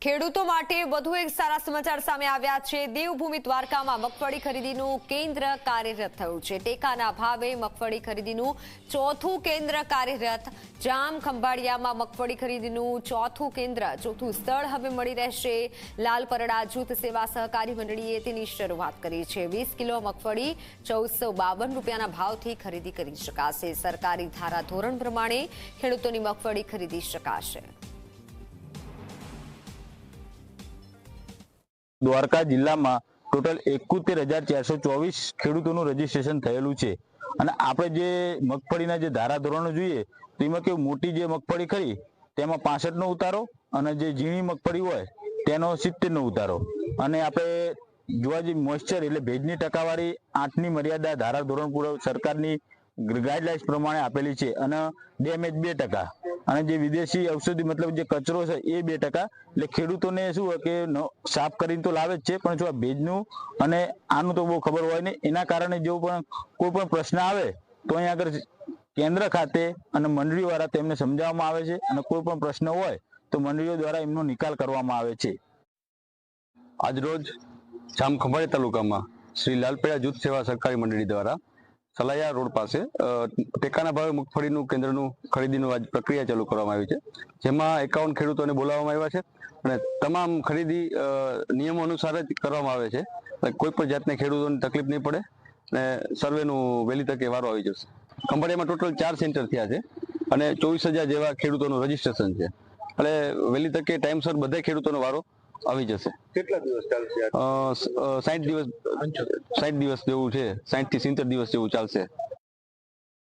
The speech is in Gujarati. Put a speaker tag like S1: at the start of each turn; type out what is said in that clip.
S1: ખેડૂતો માટે વધુ એક સારા સમાચાર સામે આવ્યા છે। દેવભૂમિ દ્વારકામાં મગફળી ખરીદીનું કેન્દ્ર કાર્યરત થયું છે। ટેકાના ભાવે મગફળી ખરીદીનું ચોથું કેન્દ્ર કાર્યરત। જામ ખંભાળિયામાં મગફળી ખરીદીનું ચોથું સ્થળ હવે મળી રહેશે। લાલપરડા જૂથ સેવા સહકારી મંડળીએ તેની શરૂઆત કરી છે। 20 કિલો મગફળી 1452 રૂપિયાના ભાવથી ખરીદી કરી શકાશે। સરકારી ધારા ધોરણ પ્રમાણે ખેડૂતોની મગફળી ખરીદી શકાશે।
S2: દ્વારકા જિલ્લામાં ટોટલ 71,424 ખેડૂતોનું રજીસ્ટ્રેશન થયેલું છે અને આપણે જે મગફળીના જે ધારાધોરણો જોઈએ તો એમાં કેવું મોટી જે મગફળી ખરી તેમાં 65નો ઉતારો અને જે ઝીણી મગફળી હોય તેનો 70નો ઉતારો અને આપણે જોવા જઈએ મોઇસ્ચર એટલે ભેજની ટકાવારી 8ની મર્યાદા ધારાધોરણ પૂર્વ સરકારની ગાઈડલાઇન્સ પ્રમાણે આપેલી છે અને ડેમેજ 2% અને જે વિદેશી ઔષધિ મતલબ જે કચરો છે એ 2%। એટલે ખેડૂતોને શું હોય કે સાફ કરીને તો લાવે જ છે પણ જો ભેજનું અને આનું તો બહુ ખબર હોય નહીં, એના કારણે જો પણ કોઈ પણ પ્રશ્ન આવે તો અહીંયા આગળ કેન્દ્ર ખાતે અને મંડળીઓ દ્વારા તેમને સમજાવવામાં આવે છે અને કોઈ પણ પ્રશ્ન હોય તો મંડળીઓ દ્વારા એમનો નિકાલ કરવામાં આવે છે।
S3: આજરોજ જામ ખંભાળિયા તાલુકામાં શ્રી લાલપેડા જૂથ સેવા સહકારી મંડળી દ્વારા સલાયા રોડ પાસે ટેકાના ભાવે મગફળીનું કેન્દ્રનું ખરીદીનું આજ પ્રક્રિયા ચાલુ કરવામાં આવી છે, જેમાં 51 ખેડૂતોને બોલાવવામાં આવ્યા છે અને તમામ ખરીદી નિયમો અનુસાર જ કરવામાં આવે છે। કોઈ પણ જાતને ખેડૂતોને તકલીફ નહીં પડે અને સર્વેનું વહેલી તકે વારો આવી જશે। ખંભાળિયામાં ટોટલ 4 સેન્ટર થયા છે અને 24,000 જેવા ખેડૂતોનું રજીસ્ટ્રેશન છે, એટલે વહેલી તકે ટાઈમસર બધા ખેડૂતોનો વારો આવી જશે।
S4: કેટલા દિવસ ચાલશે?
S3: 60 દિવસ જેવું છે, 60 થી 70 દિવસ જેવું ચાલશે।